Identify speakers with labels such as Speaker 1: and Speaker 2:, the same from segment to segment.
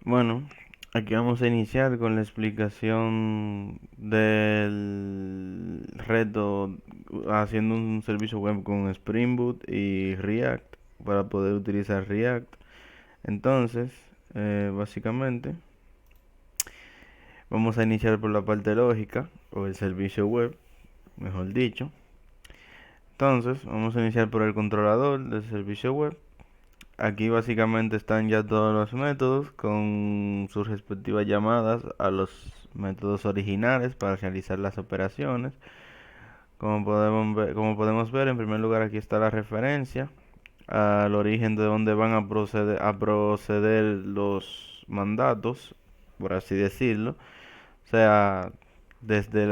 Speaker 1: Bueno, aquí vamos a iniciar con la explicación del reto haciendo un servicio web con Spring Boot y React para poder utilizar React. Entonces, básicamente, vamos a iniciar por la parte lógica o el servicio web, mejor dicho. Entonces, vamos a iniciar por el controlador del servicio web. Aquí básicamente están ya todos los métodos con sus respectivas llamadas a los métodos originales para realizar las operaciones. Como podemos ver, en primer lugar aquí está la referencia al origen de donde van a proceder los mandatos, por así decirlo. O sea, desde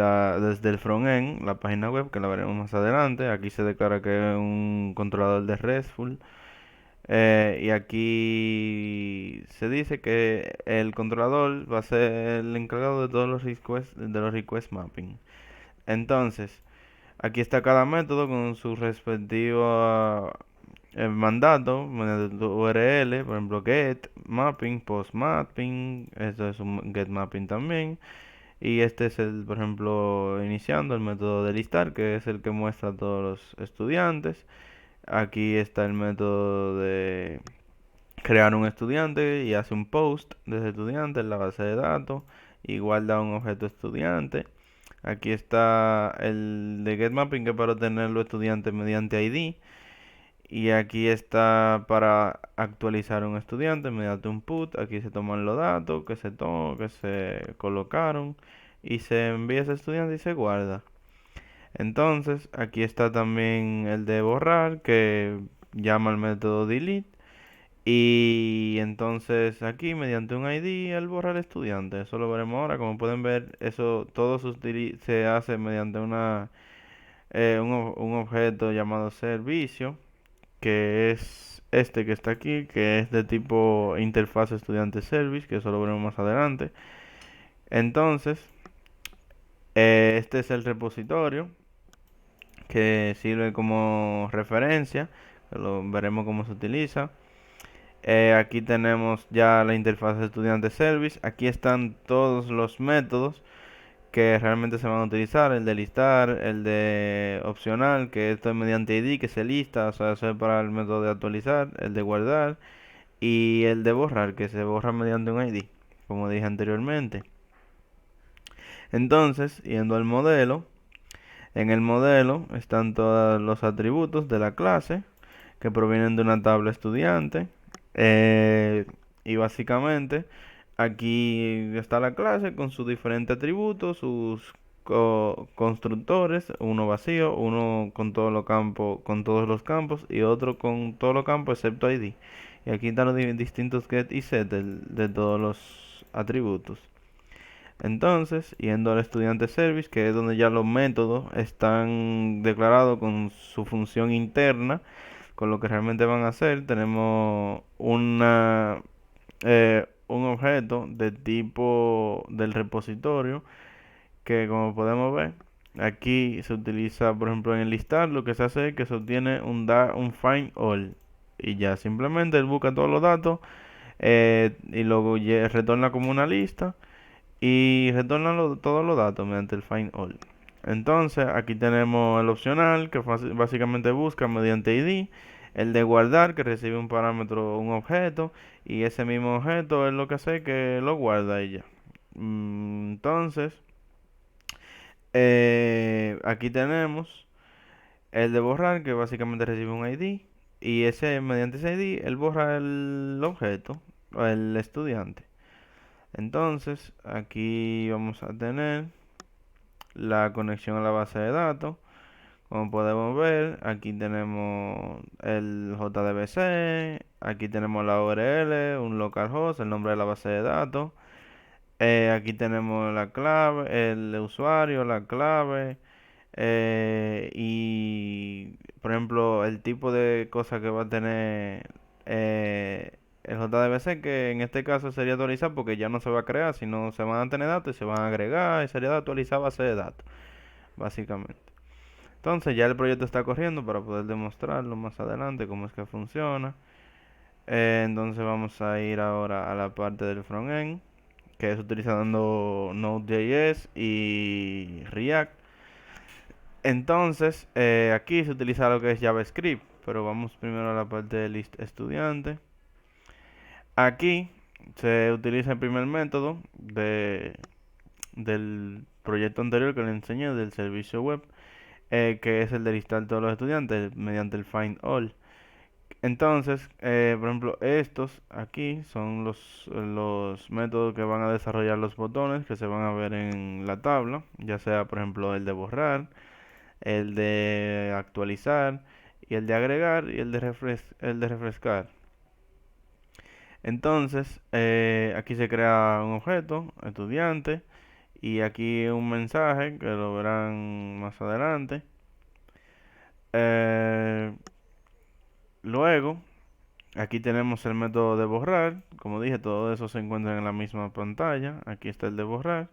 Speaker 1: el frontend, la página web, que la veremos más adelante. Aquí se declara que es un controlador de RESTful. Y aquí se dice que el controlador va a ser el encargado de todos los request mapping. Entonces, aquí está cada método con su respectivo mandato, mediante tu URL, por ejemplo, get mapping, post mapping, esto es un get mapping también. Y este es el, por ejemplo, iniciando el método de listar, que es el que muestra a todos los estudiantes. Aquí está el método de crear un estudiante y hace un post de ese estudiante en la base de datos y guarda un objeto estudiante. Aquí está el de getMapping, que es para obtener los estudiantes mediante ID. Y aquí está para actualizar un estudiante mediante un put. Aquí se toman los datos que se colocaron y se envía a ese estudiante y se guarda. Entonces, aquí está también el de borrar, que llama al método delete. Y entonces aquí, mediante un ID, él borra al estudiante. Eso lo veremos ahora. Como pueden ver, eso todo se hace mediante un objeto llamado servicio, que es este que está aquí, que es de tipo interfaz estudiante service, que eso lo veremos más adelante. Entonces, este es el repositorio que sirve como referencia, que lo veremos cómo se utiliza. Aquí tenemos ya la interfaz de estudiante service. Aquí están todos los métodos que realmente se van a utilizar. El de listar, el de opcional, que esto es mediante ID, que se lista, o sea, eso es para el método de actualizar. El de guardar y el de borrar, que se borra mediante un ID, como dije anteriormente. Entonces, yendo al modelo, en el modelo están todos los atributos de la clase que provienen de una tabla estudiante. Eh, y básicamente aquí está la clase con sus diferentes atributos, sus constructores, uno vacío, uno con todos los campos, y otro con todos los campos excepto ID. Y aquí están los distintos get y set de todos los atributos. Entonces, yendo al estudiante service, que es donde ya los métodos están declarados con su función interna, con lo que realmente van a hacer, tenemos un objeto de tipo del repositorio, que como podemos ver, aquí se utiliza, por ejemplo, en el listar, lo que se hace es que se obtiene un find all. Y ya simplemente él busca todos los datos y luego retorna como una lista y retorna todos los datos mediante el find all. Entonces, aquí tenemos el opcional que básicamente busca mediante ID, el de guardar que recibe un parámetro, un objeto, y ese mismo objeto es lo que hace que lo guarda y ya. Entonces, aquí tenemos el de borrar que básicamente recibe un ID, y mediante ese ID él borra el objeto o el estudiante. Entonces, aquí vamos a tener la conexión a la base de datos. Como podemos ver, aquí tenemos el JDBC, aquí tenemos la URL, un localhost, el nombre de la base de datos. Aquí tenemos la clave, el usuario, la clave y, por ejemplo, el tipo de cosa que va a tener el JDBC, que en este caso sería actualizar porque ya no se va a crear, sino se van a tener datos y se van a agregar y sería de actualizar base de datos, básicamente. Entonces ya el proyecto está corriendo para poder demostrarlo más adelante cómo es que funciona. Entonces vamos a ir ahora a la parte del frontend, que es utilizando Node.js y React. Entonces, aquí se utiliza lo que es JavaScript, pero vamos primero a la parte de list estudiante. Aquí se utiliza el primer método del proyecto anterior que le enseñé, del servicio web, que es el de listar todos los estudiantes mediante el find all. Entonces, por ejemplo, estos aquí son los métodos que van a desarrollar los botones que se van a ver en la tabla, ya sea, por ejemplo, el de borrar, el de actualizar, y el de agregar y el de refrescar. Entonces, aquí se crea un objeto, estudiante, y aquí un mensaje que lo verán más adelante. Eh, Luego, aquí tenemos el método de borrar. Como dije, todo eso se encuentra en la misma pantalla. Aquí está el de borrar.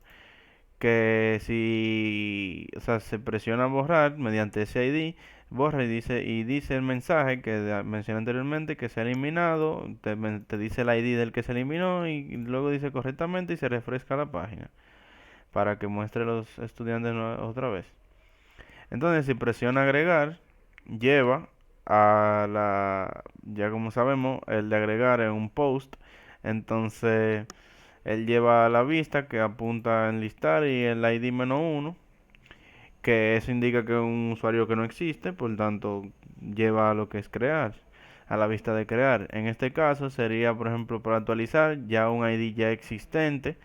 Speaker 1: Que si, o sea, se presiona borrar mediante ese ID, borra y dice el mensaje que mencioné anteriormente que se ha eliminado. Te dice el ID del que se eliminó y luego dice correctamente y se refresca la página para que muestre a los estudiantes otra vez. Entonces, si presiona agregar, lleva ya como sabemos, el de agregar es un post. Entonces, él lleva a la vista que apunta a enlistar y el ID -1, que eso indica que es un usuario que no existe, por tanto, lleva a lo que es crear, a la vista de crear. En este caso sería, por ejemplo, para actualizar ya un ID ya existente.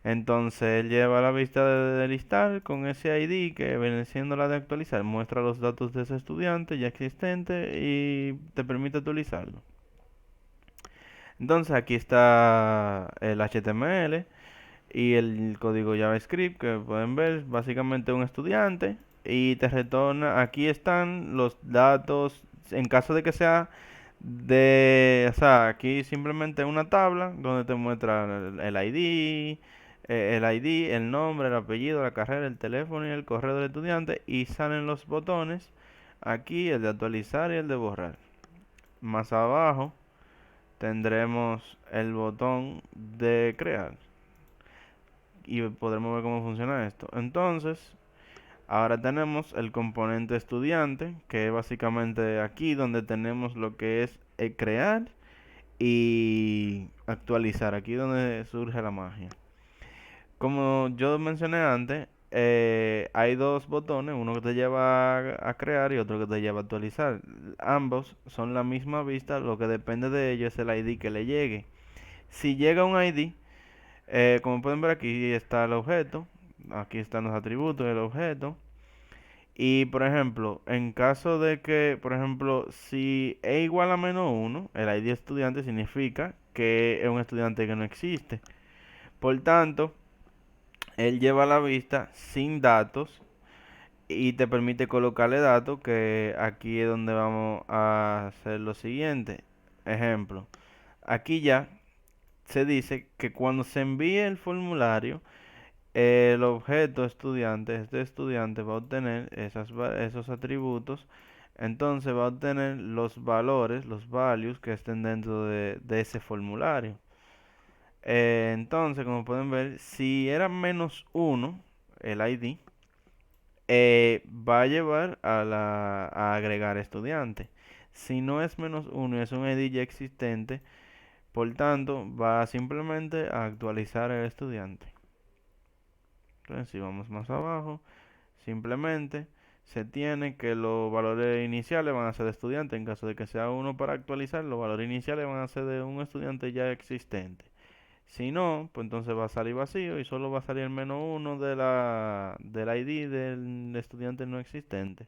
Speaker 1: Entonces él lleva la vista de listar con ese ID que viene siendo la de actualizar, muestra los datos de ese estudiante ya existente y te permite actualizarlo. Entonces aquí está el HTML y el código JavaScript que pueden ver, básicamente un estudiante y te retorna, aquí están los datos en caso de que sea o sea, aquí simplemente una tabla donde te muestra el ID, el nombre, el apellido, la carrera, el teléfono y el correo del estudiante y salen los botones, aquí el de actualizar y el de borrar. Más abajo tendremos el botón de crear y podremos ver cómo funciona esto. Entonces, ahora tenemos el componente estudiante, que es básicamente aquí donde tenemos lo que es el crear y actualizar, aquí donde surge la magia. Como yo mencioné antes, hay dos botones, uno que te lleva a crear y otro que te lleva a actualizar. Ambos son la misma vista, lo que depende de ellos es el ID que le llegue. Si llega un ID, como pueden ver aquí está el objeto, aquí están los atributos del objeto. Y por ejemplo, en caso de que, por ejemplo, si e igual a -1, el ID estudiante significa que es un estudiante que no existe. Por tanto, él lleva la vista sin datos y te permite colocarle datos, que aquí es donde vamos a hacer lo siguiente. Ejemplo, aquí ya se dice que cuando se envíe el formulario, el objeto estudiante, este estudiante va a obtener esos atributos, entonces va a obtener los valores, los values que estén dentro de ese formulario. Entonces, como pueden ver, si era -1 el ID, va a llevar a agregar estudiante. Si no es -1 y es un ID ya existente, por tanto, va simplemente a actualizar el estudiante. Entonces, si vamos más abajo, simplemente se tiene que los valores iniciales van a ser de estudiante. En caso de que sea uno para actualizar, los valores iniciales van a ser de un estudiante ya existente. Si no, pues entonces va a salir vacío y solo va a salir el -1 del ID del estudiante no existente.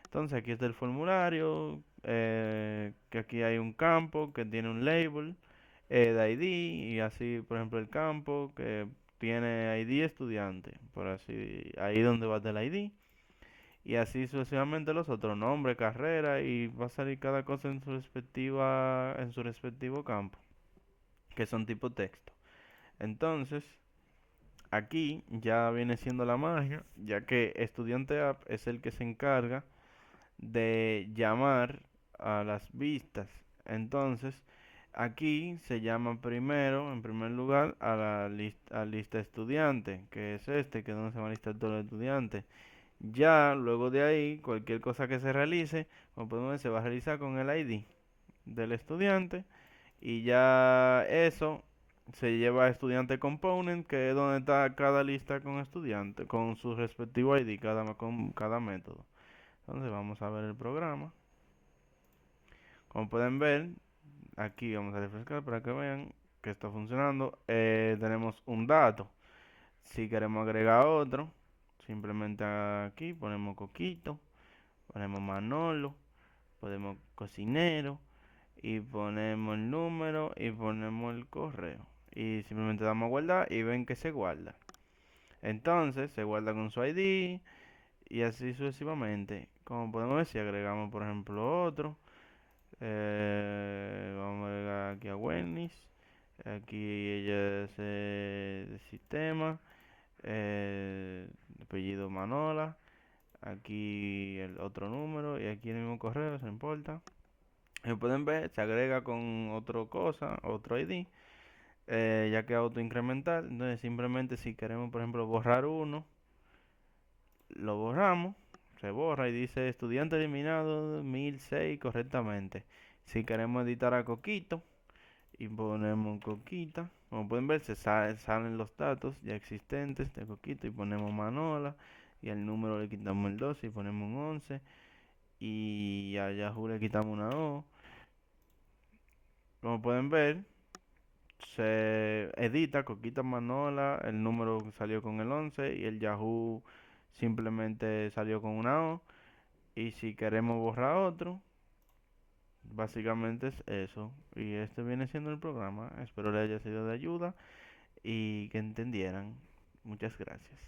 Speaker 1: Entonces aquí está el formulario, que aquí hay un campo que tiene un label de ID y así, por ejemplo, el campo que tiene ID estudiante, por así, ahí donde va del ID. Y así sucesivamente los otros, nombre, carrera, y va a salir cada cosa en su respectivo campo, que son tipo texto. Entonces, aquí ya viene siendo la magia, ya que estudiante app es el que se encarga de llamar a las vistas. Entonces, Aquí se llama primero, en primer lugar, a lista estudiante, que es que es donde se van a listar todos los estudiantes. Ya, luego de ahí, cualquier cosa que se realice, como podemos ver, se va a realizar con el ID del estudiante. Y ya eso se lleva a estudiante component, que es donde está cada lista con estudiante, con su respectivo ID, con cada método. Entonces vamos a ver el programa. Como pueden ver, aquí vamos a refrescar para que vean que está funcionando. Tenemos un dato. Si queremos agregar otro, simplemente aquí ponemos Coquito, ponemos Manolo, ponemos Cocinero y ponemos el número y ponemos el correo. Y simplemente damos a guardar y ven que se guarda. Entonces se guarda con su ID y así sucesivamente. Como podemos ver, si agregamos por ejemplo otro, vamos a agregar aquí a Wennis. Aquí ella es de sistema. Apellido Manola. Aquí el otro número y aquí el mismo correo, no importa. Como pueden ver, se agrega con otra cosa, otro ID, ya que auto incremental. Entonces, simplemente si queremos, por ejemplo, borrar uno, lo borramos, se borra y dice estudiante eliminado 1006 correctamente. Si queremos editar a Coquito y ponemos Coquita, como pueden ver, salen los datos ya existentes de Coquito y ponemos Manola y el número le quitamos el 12 y ponemos un 11 y a Yahoo le quitamos una O. Como pueden ver, se edita Coquita Manola, el número salió con el 11 y el Yahoo simplemente salió con una O. Y si queremos borrar otro, básicamente es eso. Y este viene siendo el programa. Espero les haya sido de ayuda y que entendieran. Muchas gracias.